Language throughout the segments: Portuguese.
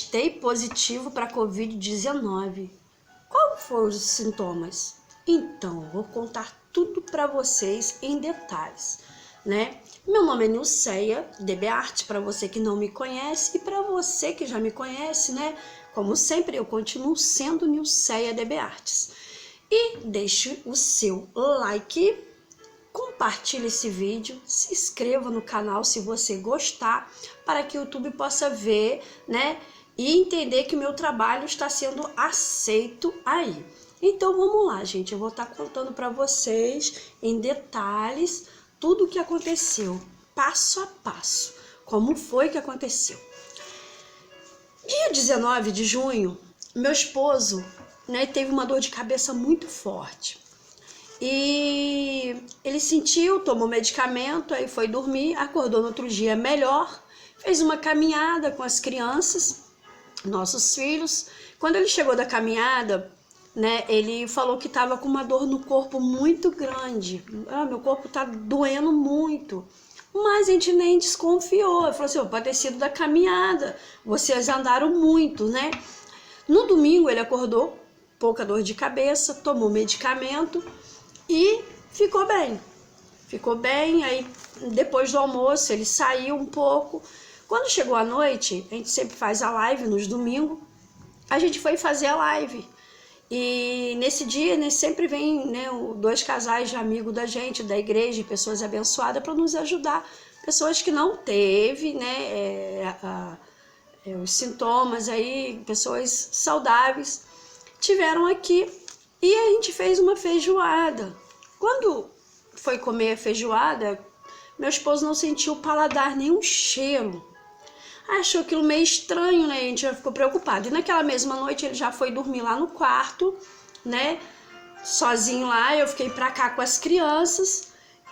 testei positivo para Covid-19. Qual foram os sintomas? Então, vou contar tudo para vocês em detalhes, né? Meu nome é Nilceia Debearte, para você que não me conhece, e para você que já me conhece, né? Como sempre, eu continuo sendo Nilceia Debeartes. E deixe o seu like, compartilhe esse vídeo, se inscreva no canal se você gostar, para que o YouTube possa ver, né? E entender que o meu trabalho está sendo aceito aí. Então vamos lá, gente, eu vou estar contando para vocês em detalhes tudo o que aconteceu, passo a passo, como foi que aconteceu. Dia 19 de junho, meu esposo, né, teve uma dor de cabeça muito forte. E ele sentiu, tomou medicamento, aí foi dormir, acordou no outro dia melhor, fez uma caminhada com as crianças, nossos filhos. Quando ele chegou da caminhada, né, ele falou que estava com uma dor no corpo muito grande. Meu corpo tá doendo muito. Mas a gente nem desconfiou. Ele falou assim, pode ter sido da caminhada, vocês andaram muito, né? No domingo ele acordou, pouca dor de cabeça, tomou medicamento e ficou bem. Ficou bem, aí depois do almoço ele saiu um pouco. Quando chegou a noite, a gente sempre faz a live nos domingos, a gente foi fazer a live. E nesse dia, né, sempre vem, né, dois casais de amigos da gente, da igreja, pessoas abençoadas, para nos ajudar. Pessoas que não teve, né, os sintomas aí, pessoas saudáveis, tiveram aqui. E a gente fez uma feijoada. Quando foi comer a feijoada, meu esposo não sentiu o paladar, nem um cheiro. Achou aquilo meio estranho, né? A gente já ficou preocupado. E naquela mesma noite ele já foi dormir lá no quarto, né? Sozinho lá, eu fiquei pra cá com as crianças.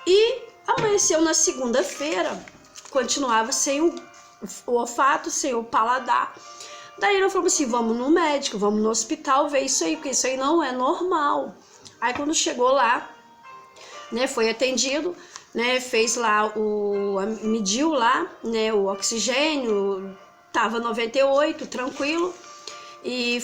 E amanheceu na segunda-feira, continuava sem o olfato, sem o paladar. Daí ele falou assim, vamos no médico, vamos no hospital ver isso aí, porque isso aí não é normal. Aí quando chegou lá, né, foi atendido, né, fez lá mediu lá, né, o oxigênio, tava 98, tranquilo, e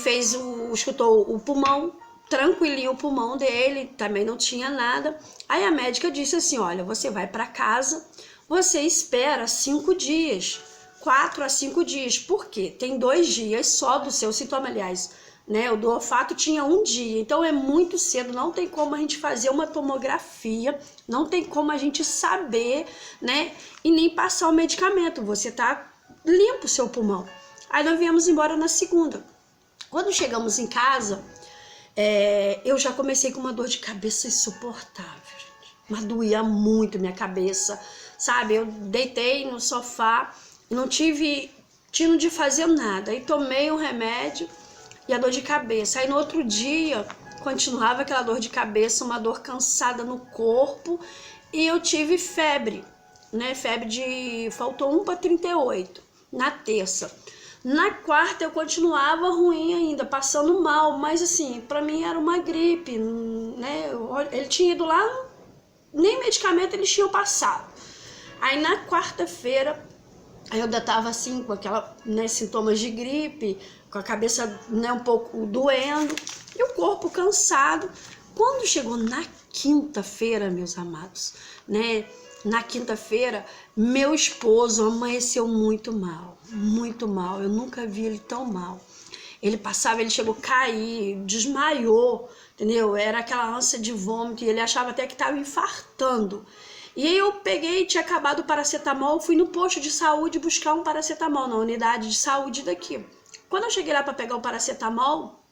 escutou o pulmão, tranquilinho o pulmão dele, também não tinha nada. Aí a médica disse assim, olha, você vai para casa, você espera 5 dias, 4 a 5 dias, por quê? Tem 2 dias só do seu sintoma, aliás, né, o do olfato tinha 1 dia, então é muito cedo, não tem como a gente fazer uma tomografia, não tem como a gente saber, né, e nem passar o medicamento, você tá limpo o seu pulmão. Aí nós viemos embora na segunda. Quando chegamos em casa, eu já comecei com uma dor de cabeça insuportável, gente, mas doía muito minha cabeça, sabe, eu deitei no sofá, não tive tino de fazer nada, aí tomei um remédio, e a dor de cabeça. Aí no outro dia, continuava aquela dor de cabeça, uma dor cansada no corpo, e eu tive febre, né? Faltou 1 para 38, na terça. Na quarta eu continuava ruim ainda, passando mal, mas assim, pra mim era uma gripe, né? Ele tinha ido lá, nem medicamento eles tinham passado. Aí na quarta-feira, eu ainda tava assim, com aquela, né, sintomas de gripe, com a cabeça, né, um pouco doendo e o corpo cansado. Quando chegou na quinta-feira, meus amados, né, na quinta-feira, meu esposo amanheceu muito mal, eu nunca vi ele tão mal. Ele chegou a cair, desmaiou, entendeu? Era aquela ânsia de vômito e ele achava até que estava infartando. E aí eu peguei, tinha acabado o paracetamol, fui no posto de saúde buscar um paracetamol na unidade de saúde daqui. Quando eu cheguei lá para pegar o paracetamol,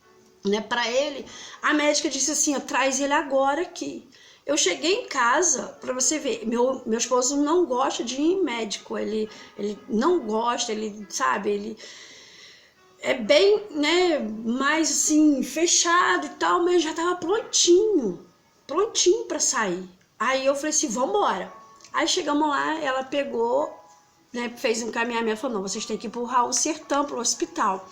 né, para ele, a médica disse assim, traz ele agora aqui. Eu cheguei em casa, para você ver, meu esposo não gosta de ir em médico, ele não gosta, ele, sabe, ele é bem, né, mais assim, fechado e tal, mas já tava prontinho para sair. Aí eu falei assim, vambora. Aí chegamos lá, ela pegou, né, fez um encaminhamento, falou, não, vocês têm que ir pro Raul Sertã, pro hospital.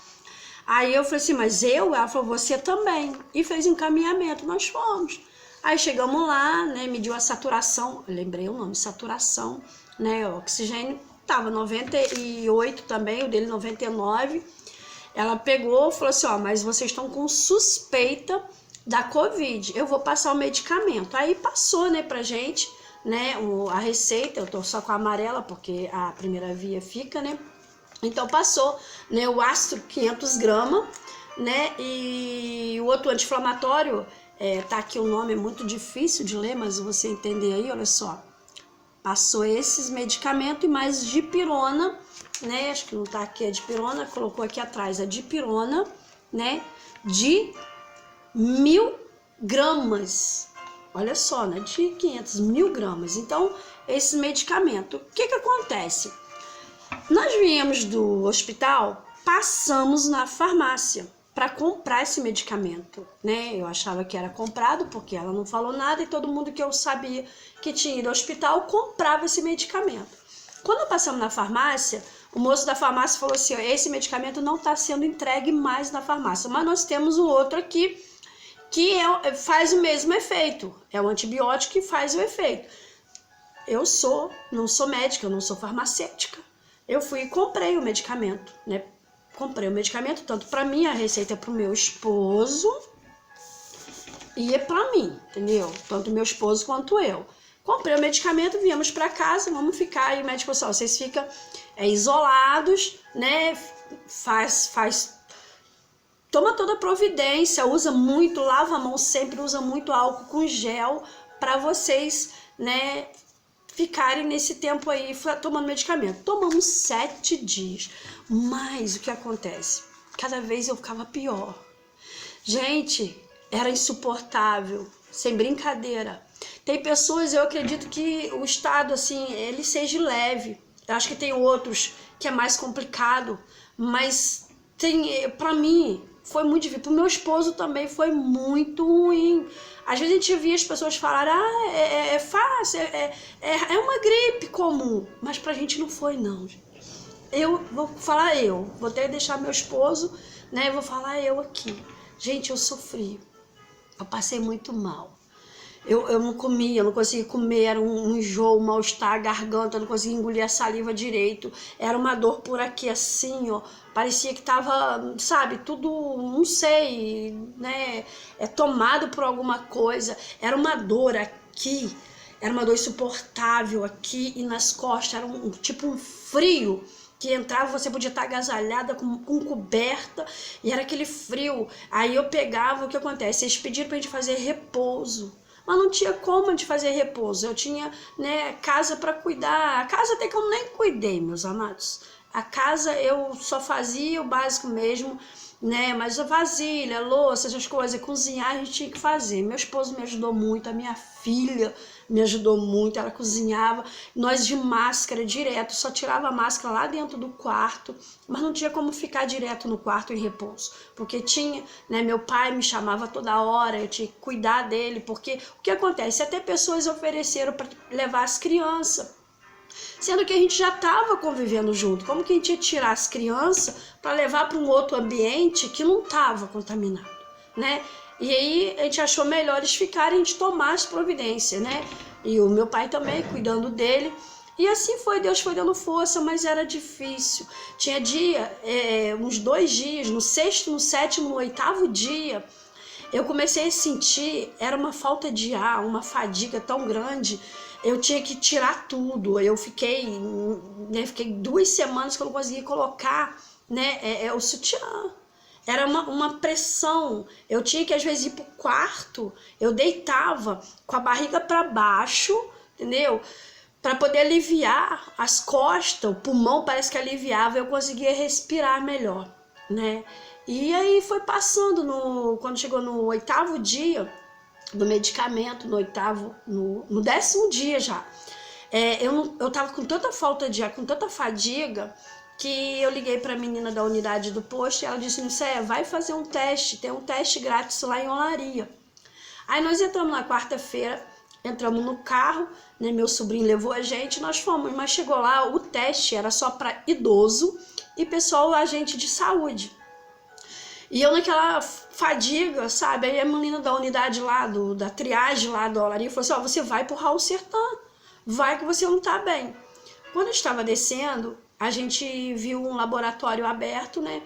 Aí eu falei assim, mas ela falou, você também. E fez um encaminhamento, nós fomos. Aí chegamos lá, né, mediu a saturação, eu lembrei o nome, saturação, né, o oxigênio tava 98 também, o dele 99. ela pegou e falou assim, ó, mas vocês estão com suspeita da Covid, eu vou passar o medicamento. Aí passou, né, pra gente, né, a receita, eu tô só com a amarela, porque a primeira via fica, né, então passou, né, o Astro 500 gramas, né, e o outro anti-inflamatório, tá aqui o nome, é muito difícil de ler, mas você entender aí, olha só, passou esses medicamentos e mais dipirona, né, acho que não tá aqui a dipirona, colocou aqui atrás a dipirona, né, de 1000 gramas, olha só, né, de 500, 1000 gramas, então, esse medicamento, o que que acontece? Nós viemos do hospital, passamos na farmácia para comprar esse medicamento, né? Eu achava que era comprado porque ela não falou nada e todo mundo que eu sabia que tinha ido ao hospital comprava esse medicamento. Quando passamos na farmácia, o moço da farmácia falou assim, esse medicamento não está sendo entregue mais na farmácia, mas nós temos um outro aqui que faz o mesmo efeito, é o antibiótico que faz o efeito. Eu não sou médica, eu não sou farmacêutica. Eu fui e comprei o medicamento, né? Comprei o medicamento tanto para mim, a receita é para o meu esposo e é para mim, entendeu? Tanto meu esposo quanto eu. Comprei o medicamento, viemos para casa, vamos ficar aí, o médico falou assim, vocês ficam isolados, né? Toma toda a providência, usa muito, lava a mão sempre, usa muito álcool com gel para vocês, né, ficarem nesse tempo aí tomando medicamento. Tomamos 7 dias, mas o que acontece? Cada vez eu ficava pior. Gente, era insuportável, sem brincadeira. Tem pessoas, eu acredito que o estado, assim, ele seja leve. Eu acho que tem outros que é mais complicado, mas pra mim, foi muito difícil. Pro meu esposo também foi muito ruim. Às vezes a gente via as pessoas falarem, é fácil, é uma gripe comum. Mas pra gente não foi, não. Eu vou falar vou até deixar meu esposo, né? Eu vou falar eu aqui. Gente, eu sofri. Eu passei muito mal. Eu não comia, eu não conseguia comer, era um enjoo, um mal-estar, a garganta, eu não conseguia engolir a saliva direito. Era uma dor por aqui, assim, ó. Parecia que tava, sabe, tudo, não sei, né, tomado por alguma coisa. Era uma dor aqui, era uma dor insuportável aqui e nas costas, era tipo um frio que entrava, você podia estar agasalhada com coberta e era aquele frio. Aí eu pegava, o que acontece? Eles pediram pra gente fazer repouso. Mas não tinha como a gente fazer repouso. Eu tinha, né, casa para cuidar. A casa até que eu nem cuidei, meus amados. A casa eu só fazia o básico mesmo, né? Mas a vasilha, louça, essas coisas, cozinhar a gente tinha que fazer. Meu esposo me ajudou muito, a minha filha me ajudou muito, ela cozinhava. Nós de máscara direto, só tirava a máscara lá dentro do quarto, mas não tinha como ficar direto no quarto em repouso, porque tinha, né, meu pai me chamava toda hora, eu tinha que cuidar dele, porque o que acontece? Até pessoas ofereceram para levar as crianças, sendo que a gente já estava convivendo junto. Como que a gente ia tirar as crianças para levar para um outro ambiente que não estava contaminado, né? E aí a gente achou melhor eles ficarem, a gente tomar as providências, né? E o meu pai também, cuidando dele. E assim foi, Deus foi dando força, mas era difícil. Tinha dia, uns 2 dias, no 6º, no 7º, no 8º dia, eu comecei a sentir, era uma falta de ar, uma fadiga tão grande, eu tinha que tirar tudo. Eu fiquei 2 semanas que eu não conseguia colocar, né, o sutiã. Era uma pressão, eu tinha que às vezes ir pro quarto, eu deitava com a barriga para baixo, entendeu? Para poder aliviar as costas, o pulmão parece que aliviava, eu conseguia respirar melhor, né? E aí foi passando, quando chegou no 8º dia do medicamento, no 10º dia já, eu tava com tanta falta de ar, com tanta fadiga, que eu liguei para a menina da unidade do posto e ela disse, Nusé, vai fazer um teste, tem um teste grátis lá em Olaria. Aí nós entramos na quarta-feira, entramos no carro, né, meu sobrinho levou a gente, nós fomos, mas chegou lá, o teste era só para idoso e pessoal, agente de saúde. E eu naquela fadiga, sabe, aí a menina da unidade lá, da triagem lá da Olaria, falou assim, você vai pro Raul Sertã, vai que você não tá bem. Quando eu estava descendo, a gente viu um laboratório aberto, né?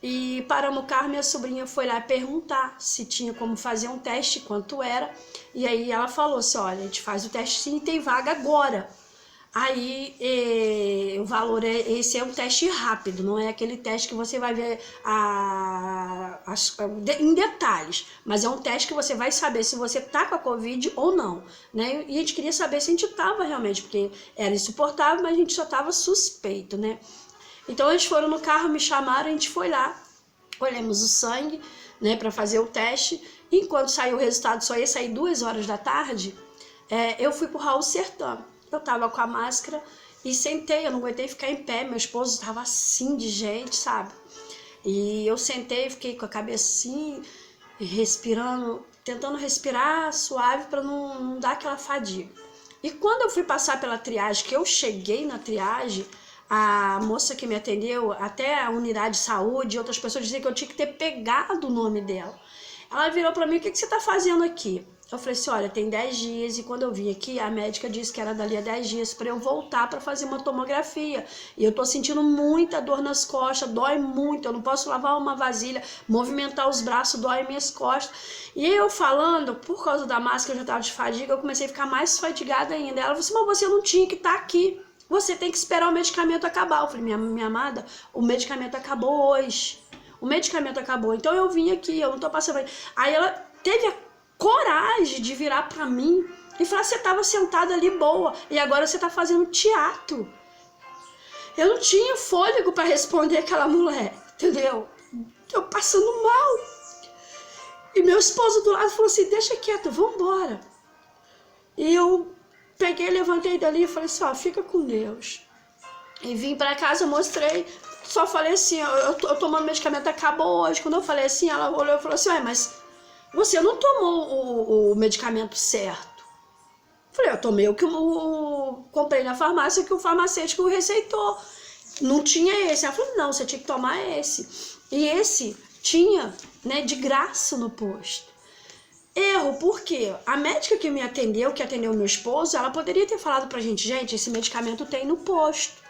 E paramos o carro, minha sobrinha foi lá perguntar se tinha como fazer um teste, quanto era. E aí ela falou assim, olha, a gente faz o teste sim, tem vaga agora. Aí o valor esse é um teste rápido, não é aquele teste que você vai ver em detalhes, mas é um teste que você vai saber se você tá com a Covid ou não, né? E a gente queria saber se a gente tava realmente, porque era insuportável, mas a gente só tava suspeito, né? Então eles foram no carro, me chamaram, a gente foi lá, olhamos o sangue, né, para fazer o teste. Enquanto saiu o resultado, só ia sair 2 horas da tarde, eu fui pro Raul Sertã. Eu tava com a máscara e sentei, eu não aguentei ficar em pé, meu esposo tava assim de gente, sabe? E eu sentei, fiquei com a cabeça assim, respirando, tentando respirar suave para não dar aquela fadiga. E quando eu fui passar pela triagem, que eu cheguei na triagem, a moça que me atendeu, até a unidade de saúde, outras pessoas diziam que eu tinha que ter pegado o nome dela. Ela virou para mim, o que você tá fazendo aqui? Eu falei assim, olha, tem 10 dias e quando eu vim aqui, a médica disse que era dali a 10 dias para eu voltar para fazer uma tomografia. E eu tô sentindo muita dor nas costas, dói muito, eu não posso lavar uma vasilha, movimentar os braços, dói minhas costas. E eu falando, por causa da máscara, eu já tava de fadiga, eu comecei a ficar mais fatigada ainda. Ela falou assim, mas você não tinha que estar aqui, você tem que esperar o medicamento acabar. Eu falei, minha amada, o medicamento acabou hoje. O medicamento acabou, então eu vim aqui, eu não tô passando. Aí ela teve a coragem de virar pra mim e falar, você tava sentada ali boa e agora você tá fazendo teatro. Eu não tinha fôlego pra responder aquela mulher, entendeu? Eu passando mal. E meu esposo do lado falou assim, deixa quieto, vambora. E eu peguei, levantei dali e falei assim, ó, fica com Deus. E vim pra casa, mostrei, só falei assim, eu tomando medicamento, acabou hoje. Quando eu falei assim, ela olhou e falou assim, mas você não tomou o medicamento certo. Falei, eu tomei o que comprei na farmácia, que o farmacêutico receitou. Não tinha esse. Ela falou, não, você tinha que tomar esse. E esse tinha, né, de graça no posto. Erro, porque a médica que me atendeu, que atendeu meu esposo, ela poderia ter falado pra gente, esse medicamento tem no posto,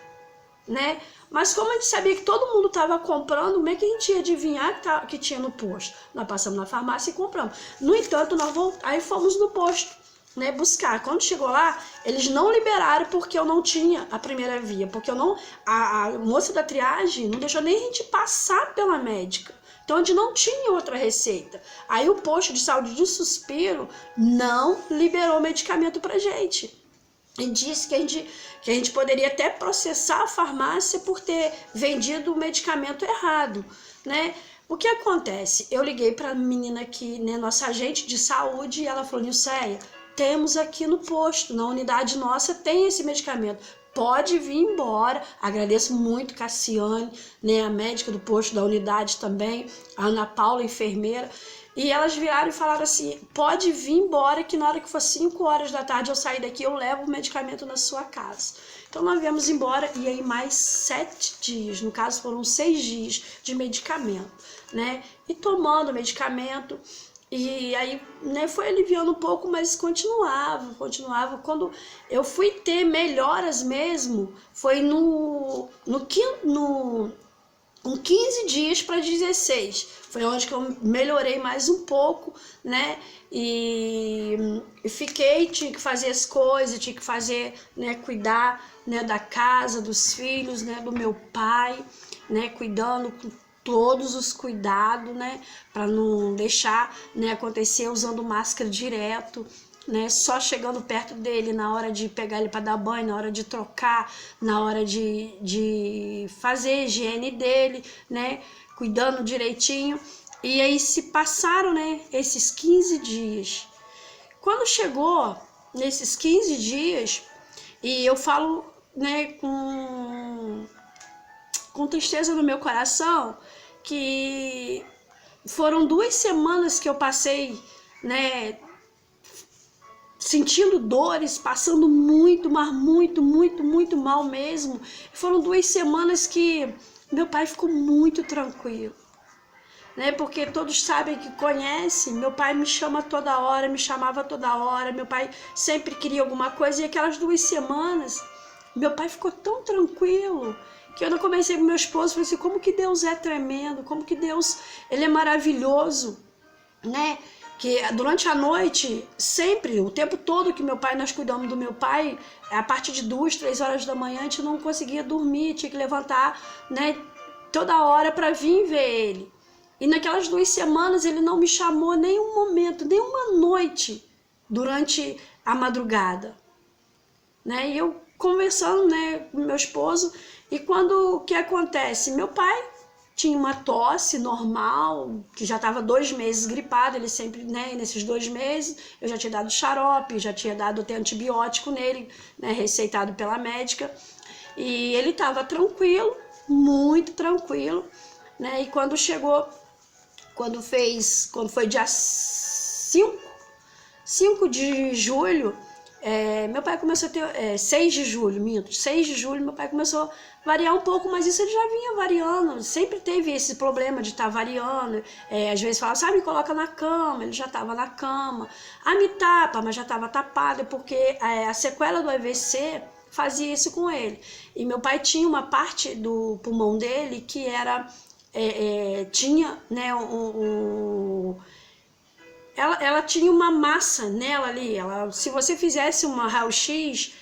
né? Mas como a gente sabia que todo mundo estava comprando, como é que a gente ia adivinhar que tinha no posto? Nós passamos na farmácia e compramos. No entanto, aí fomos no posto, né, buscar. Quando chegou lá, eles não liberaram porque eu não tinha a primeira via, porque a moça da triagem não deixou nem a gente passar pela médica. Então a gente não tinha outra receita. Aí o posto de saúde de Suspiro não liberou medicamento pra gente. E disse que a gente poderia até processar a farmácia por ter vendido o medicamento errado, né? O que acontece? Eu liguei para a menina aqui, né, nossa agente de saúde, e ela falou, Nilceia, temos aqui no posto, na unidade nossa tem esse medicamento, pode vir embora. Agradeço muito Cassiane, né, a médica do posto da unidade também, a Ana Paula, enfermeira. E elas viraram e falaram assim, pode vir embora que na hora que for 5 horas da tarde eu sair daqui, eu levo o medicamento na sua casa. Então nós viemos embora e aí mais 7 dias, no caso foram 6 dias de medicamento, né? E tomando medicamento, e aí, né, foi aliviando um pouco, mas continuava. Quando eu fui ter melhoras mesmo, foi com 15 dias para 16. Foi onde que eu melhorei mais um pouco, né? E fiquei, tinha que fazer as coisas, tinha que fazer, né, cuidar, né, da casa, dos filhos, né, do meu pai, né, cuidando com todos os cuidados, né, para não deixar, né, acontecer usando máscara direto, né, só chegando perto dele na hora de pegar ele para dar banho, na hora de trocar, na hora de fazer a higiene dele, né, cuidando direitinho. E aí se passaram, né, esses 15 dias. Quando chegou nesses 15 dias, e eu falo, né, com tristeza no meu coração, que foram 2 semanas que eu passei, né, sentindo dores, passando muito, mas muito mal mesmo. Foram 2 semanas que meu pai ficou muito tranquilo, né? Porque todos sabem que conhecem, meu pai me chama toda hora, me chamava toda hora, meu pai sempre queria alguma coisa, e aquelas 2 semanas, meu pai ficou tão tranquilo que eu comecei com meu esposo, falei assim, como que Deus é tremendo, como que Deus, ele é maravilhoso, né? Que durante a noite, sempre, o tempo todo que meu pai, nós cuidamos do meu pai, a partir de 2, 3 horas da manhã, a gente não conseguia dormir, tinha que levantar, né, toda hora para vir ver ele. E naquelas 2 semanas ele não me chamou nenhum momento, nenhuma noite durante a madrugada, né? E eu conversando, né, com meu esposo, e quando o que acontece? Meu pai tinha uma tosse normal, que já estava 2 meses gripado, ele sempre, né, nesses 2 meses, eu já tinha dado xarope, já tinha dado até antibiótico nele, né, receitado pela médica, e ele estava tranquilo, muito tranquilo, né, e quando chegou, quando foi dia 5 de julho, meu pai começou a ter, 6 de julho, minto, 6 de julho meu pai começou a variar um pouco, mas isso ele já vinha variando, sempre teve esse problema de estar variando, às vezes falava, me coloca na cama, ele já estava na cama, me tapa, mas já estava tapado, porque a sequela do AVC fazia isso com ele, e meu pai tinha uma parte do pulmão dele que era, tinha, né, ela tinha uma massa nela ali, se você fizesse uma raio-x,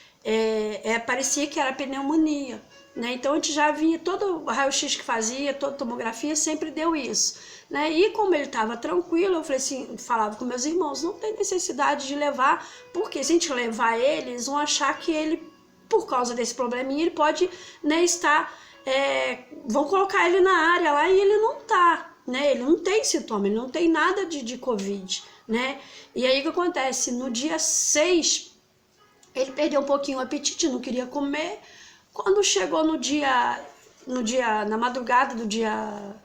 parecia que era pneumonia, né? Então a gente já vinha, todo raio-x que fazia, toda tomografia sempre deu isso, né? E como ele estava tranquilo, eu falei assim, falava com meus irmãos, não tem necessidade de levar, porque se a gente levar ele, eles vão achar que ele, por causa desse probleminha, ele pode, né, estar, vão colocar ele na área lá e ele não tá, né? Ele não tem sintoma, ele não tem nada de Covid, né? E aí o que acontece? No dia 6, ele perdeu um pouquinho o apetite, não queria comer. Quando chegou na madrugada do dia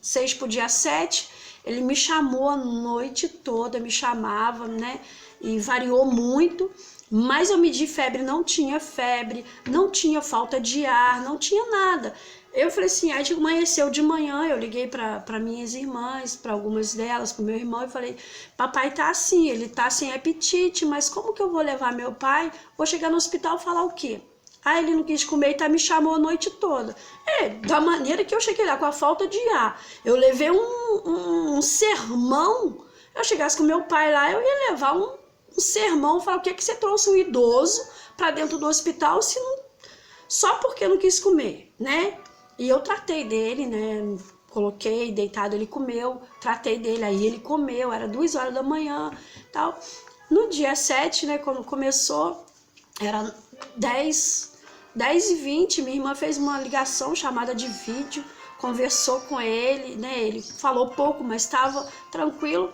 6 pro dia 7, ele me chamou a noite toda, me chamava, né? E variou muito, mas eu medi febre, não tinha febre, não tinha falta de ar, não tinha nada. Eu falei assim, aí amanheceu de manhã, eu liguei para minhas irmãs, para algumas delas, para o meu irmão, e falei, papai tá assim, ele tá sem apetite, mas como que eu vou levar meu pai? Vou chegar no hospital e falar o quê? Ele não quis comer e me chamou a noite toda. Da maneira que eu cheguei lá, com a falta de ar, eu levei um sermão. Eu chegasse com meu pai lá, eu ia levar um sermão, falar, o que você trouxe um idoso para dentro do hospital se não, só porque não quis comer, né? E eu tratei dele, né? Coloquei deitado, ele comeu, tratei dele, aí ele comeu, era 2 horas da manhã, tal. No dia 7, né, quando começou, era 10h20, minha irmã fez uma ligação, chamada de vídeo, conversou com ele, né? Ele falou pouco, mas estava tranquilo,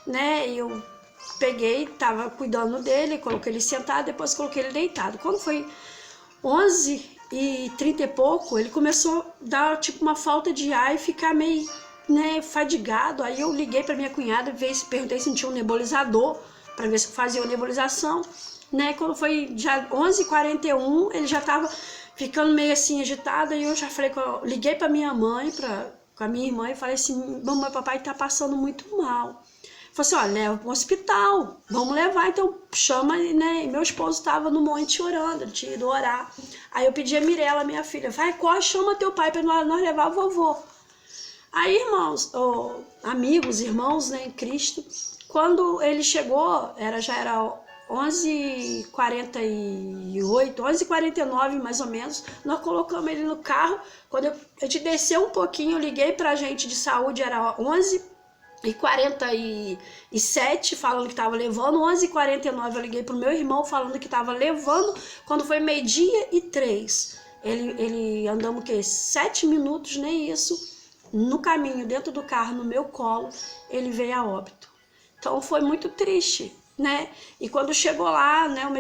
né? E eu peguei, estava cuidando dele, coloquei ele sentado, depois coloquei ele deitado. Quando foi 11h30 e pouco, ele começou a dar tipo uma falta de ar e ficar meio, né, fadigado. Aí eu liguei para minha cunhada, perguntei se tinha um nebulizador, para ver se fazia uma nebulização, né? Quando foi já 11h41, ele já estava ficando meio assim agitado, e eu já falei, liguei para minha mãe, com a minha irmã, e falei assim, mamãe, papai tá passando muito mal. Falei assim, leva para o hospital, vamos levar, então chama, né? E meu esposo estava no monte orando, ele tinha ido orar. Aí eu pedi a Mirella, minha filha, vai, corre, chama teu pai para nós levar o vovô. Aí, irmãos, amigos, irmãos, né, em Cristo, quando ele chegou, já era 11h48, 11h49 mais ou menos, nós colocamos ele no carro. Quando a gente desceu um pouquinho, eu liguei pra gente de saúde, era 11h47, falando que estava levando. 11h49 eu liguei pro meu irmão falando que estava levando. Quando foi 12h03, ele andamos o quê? 7 minutos, nem isso, no caminho, dentro do carro, no meu colo, ele veio a óbito. Então foi muito triste, né? E quando chegou lá, né, os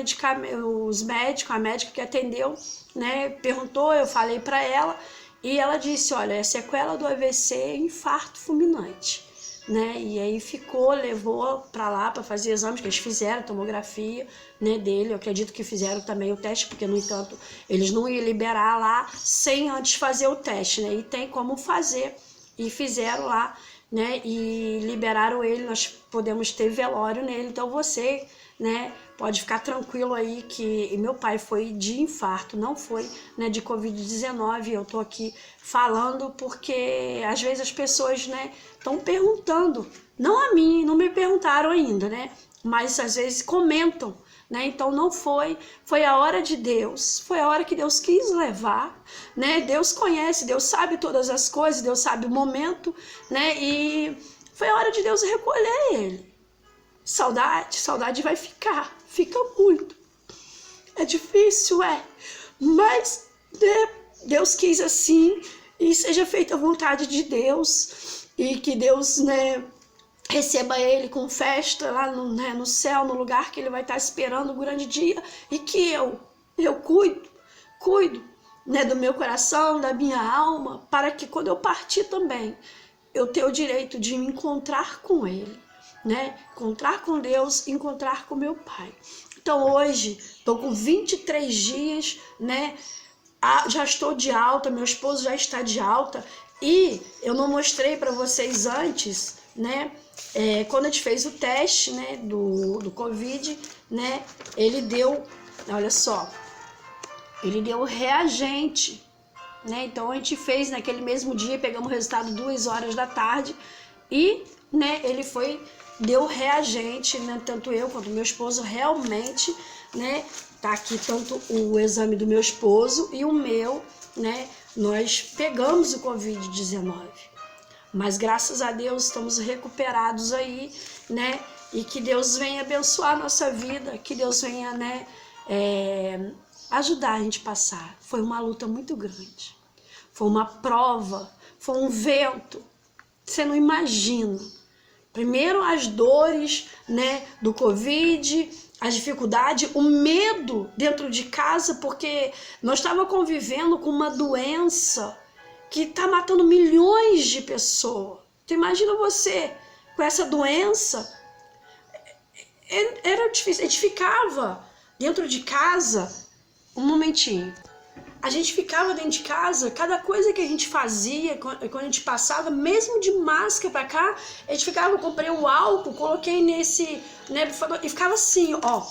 médicos, a médica que atendeu, né, perguntou, eu falei para ela, e ela disse, olha, é sequela do AVC, infarto fulminante, né? E aí levou para lá para fazer exames, que eles fizeram tomografia, né, dele. Eu acredito que fizeram também o teste, porque no entanto eles não iam liberar lá sem antes fazer o teste, né? E tem como fazer, e fizeram lá, né, e liberaram ele, nós podemos ter velório nele, então você, né, pode ficar tranquilo aí que meu pai foi de infarto, não foi, né, de Covid-19. Eu tô aqui falando porque às vezes as pessoas, né, estão perguntando, não a mim, não me perguntaram ainda, né, mas às vezes comentam, né, então não foi, foi a hora de Deus, foi a hora que Deus quis levar, né, Deus conhece, Deus sabe todas as coisas, Deus sabe o momento, né, e foi a hora de Deus recolher ele. Saudade, saudade vai ficar, fica muito. É difícil, mas né, Deus quis assim e seja feita a vontade de Deus e que Deus, né, receba ele com festa lá no, né, no céu, no lugar que ele vai estar esperando o grande dia e que eu cuido, né, do meu coração, da minha alma, para que quando eu partir também, eu tenha o direito de me encontrar com ele, né? Encontrar com Deus, encontrar com meu pai. Então hoje, estou com 23 dias, né? Já estou de alta, meu esposo já está de alta e eu não mostrei para vocês antes, né? Quando a gente fez o teste, né, do Covid, né? Ele deu, olha só, ele deu reagente, né? Então a gente fez naquele mesmo dia, pegamos o resultado 2 horas da tarde e, né, ele deu reagente, né? Tanto eu quanto meu esposo realmente, né? Tá aqui tanto o exame do meu esposo e o meu, né? Nós pegamos o Covid-19. Mas graças a Deus estamos recuperados aí, né? E que Deus venha abençoar a nossa vida, que Deus venha, né, ajudar a gente a passar. Foi uma luta muito grande. Foi uma prova, foi um vento. Você não imagina. Primeiro as dores, né, do Covid, as dificuldades, o medo dentro de casa, porque nós estávamos convivendo com uma doença que está matando milhões de pessoas. Então, imagina você com essa doença. Era difícil. A gente ficava dentro de casa, um momentinho. A gente ficava dentro de casa, cada coisa que a gente fazia, quando a gente passava, mesmo de máscara pra cá, a gente ficava, eu comprei o álcool, coloquei nesse, né, e ficava assim, ó,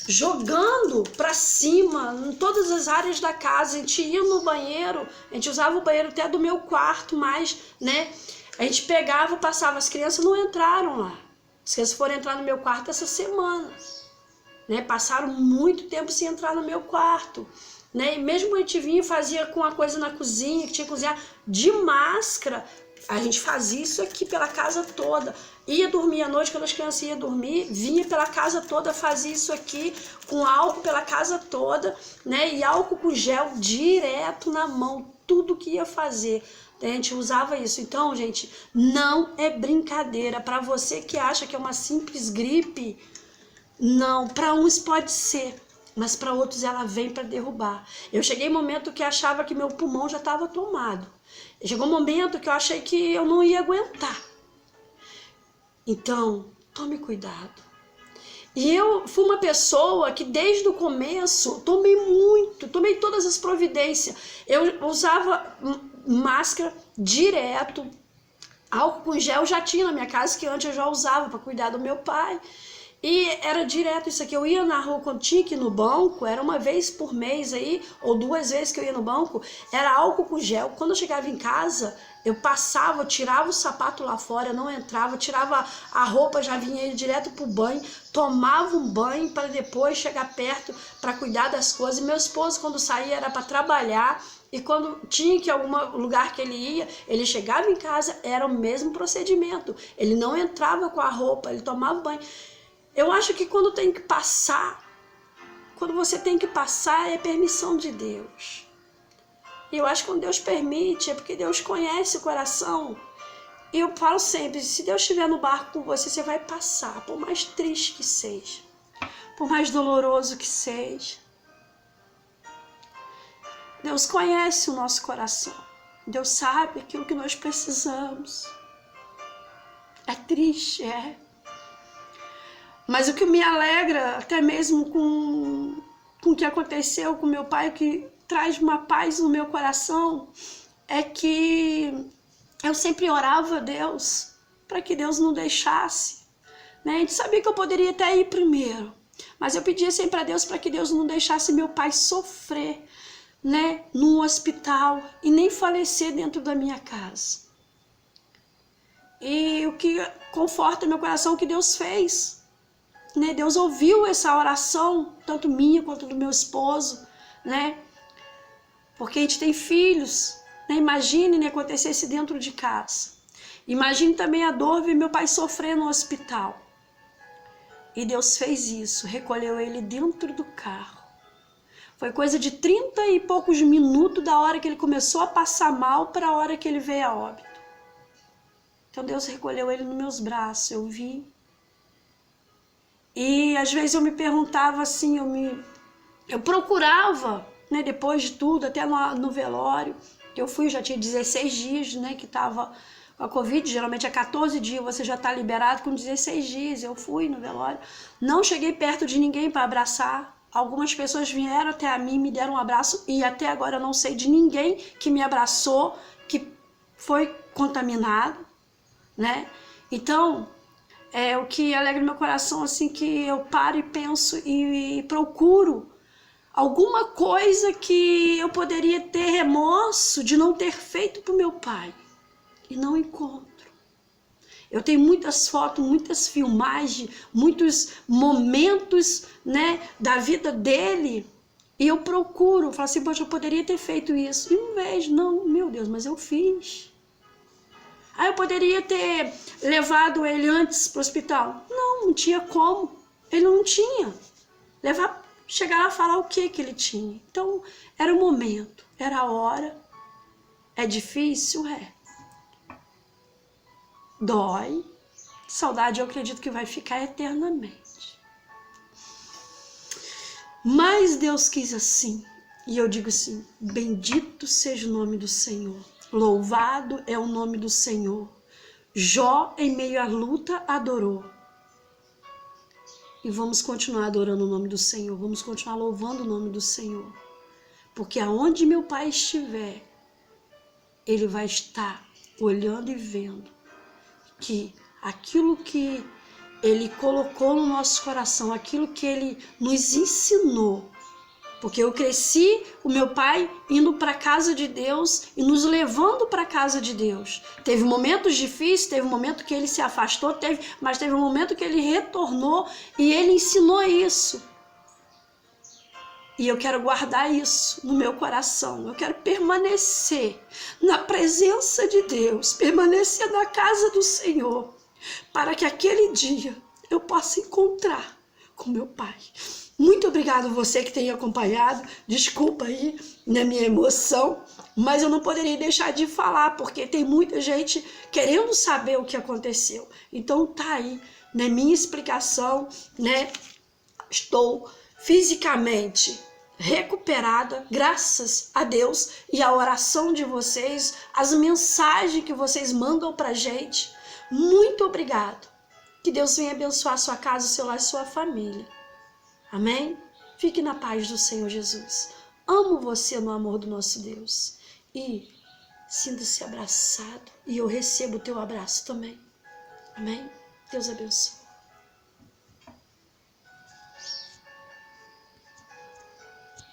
jogando pra cima, em todas as áreas da casa. A gente ia no banheiro, a gente usava o banheiro até do meu quarto, mas, né, a gente pegava, passava, as crianças não entraram lá. As crianças foram entrar no meu quarto essa semana. Né, passaram muito tempo sem entrar no meu quarto, né, e mesmo a gente vinha e fazia com a coisa na cozinha, que tinha que cozinhar de máscara, a gente fazia isso aqui pela casa toda, ia dormir à noite, quando as crianças iam dormir, vinha pela casa toda, fazia isso aqui, com álcool pela casa toda, né, e álcool com gel direto na mão, tudo que ia fazer, a gente usava isso. Então, gente, não é brincadeira. Para você que acha que é uma simples gripe, não, para uns pode ser, mas para outros ela vem para derrubar. Eu cheguei um momento que achava que meu pulmão já estava tomado. Chegou um momento que eu achei que eu não ia aguentar. Então, tome cuidado. E eu fui uma pessoa que desde o começo tomei todas as providências. Eu usava máscara direto, álcool com gel já tinha na minha casa, que antes eu já usava para cuidar do meu pai. E era direto isso aqui. Eu ia na rua quando tinha que ir no banco, era uma vez por mês aí, ou 2 vezes que eu ia no banco, era álcool com gel. Quando eu chegava em casa, eu passava, eu tirava o sapato lá fora, não entrava, tirava a roupa, já vinha direto pro banho, tomava um banho para depois chegar perto para cuidar das coisas. Meu esposo, quando saía, era para trabalhar. E quando tinha que ir em algum lugar que ele ia, ele chegava em casa, era o mesmo procedimento. Ele não entrava com a roupa, ele tomava banho. Eu acho que quando você tem que passar, é permissão de Deus. E eu acho que quando Deus permite, é porque Deus conhece o coração. E eu falo sempre, se Deus estiver no barco com você, você vai passar, por mais triste que seja, por mais doloroso que seja. Deus conhece o nosso coração. Deus sabe aquilo que nós precisamos. É triste, Mas o que me alegra, até mesmo com o que aconteceu com meu pai, o que traz uma paz no meu coração, é que eu sempre orava a Deus para que Deus não deixasse, né? A gente sabia que eu poderia até ir primeiro, mas eu pedia sempre a Deus para que Deus não deixasse meu pai sofrer, né, num hospital e nem falecer dentro da minha casa. E o que conforta meu coração é o que Deus fez, né? Deus ouviu essa oração, tanto minha quanto do meu esposo, né? Porque a gente tem filhos, né? Imagine, né, acontecesse dentro de casa. Imagine também a dor ver meu pai sofrer no hospital. E Deus fez isso, recolheu ele dentro do carro. Foi coisa de 30 e poucos minutos da hora que ele começou a passar mal para a hora que ele veio a óbito. Então Deus recolheu ele nos meus braços, eu vi. E às vezes eu me perguntava assim, eu procurava, né, depois de tudo, até no velório, que eu fui, já tinha 16 dias, né, que estava com a Covid, geralmente é 14 dias, você já está liberado com 16 dias, eu fui no velório, não cheguei perto de ninguém para abraçar, algumas pessoas vieram até a mim, me deram um abraço, e até agora eu não sei de ninguém que me abraçou, que foi contaminado, né, então é o que alegra meu coração, assim, que eu paro e penso e procuro alguma coisa que eu poderia ter remorso de não ter feito para o meu pai e não encontro. Eu tenho muitas fotos, muitas filmagens, muitos momentos, né, da vida dele e eu procuro, falo assim, poxa, eu poderia ter feito isso e não vejo, não, meu Deus, mas eu fiz. Aí eu poderia ter levado ele antes para o hospital. Não tinha como. Ele não tinha. Chegar lá e falar o que ele tinha. Então, era o momento, era a hora. É difícil? É. Dói. Saudade eu acredito que vai ficar eternamente. Mas Deus quis assim. E eu digo assim, bendito seja o nome do Senhor. Louvado é o nome do Senhor. Jó, em meio à luta, adorou. E vamos continuar adorando o nome do Senhor. Vamos continuar louvando o nome do Senhor. Porque aonde meu pai estiver, ele vai estar olhando e vendo que aquilo que ele colocou no nosso coração, aquilo que ele nos ensinou, porque eu cresci, o meu pai indo para a casa de Deus e nos levando para a casa de Deus. Teve momentos difíceis, teve um momento que ele se afastou, mas teve um momento que ele retornou e ele ensinou isso. E eu quero guardar isso no meu coração. Eu quero permanecer na presença de Deus, permanecer na casa do Senhor, para que aquele dia eu possa encontrar com meu pai. Muito obrigado você que tem acompanhado. Desculpa aí, né, minha emoção, mas eu não poderia deixar de falar, porque tem muita gente querendo saber o que aconteceu. Então tá aí, né, minha explicação, né? Estou fisicamente recuperada, graças a Deus e a oração de vocês, as mensagens que vocês mandam pra gente. Muito obrigado. Que Deus venha abençoar a sua casa, o seu lar e sua família. Amém? Fique na paz do Senhor Jesus. Amo você no amor do nosso Deus. E sinta-se abraçado. E eu recebo o teu abraço também. Amém? Deus abençoe.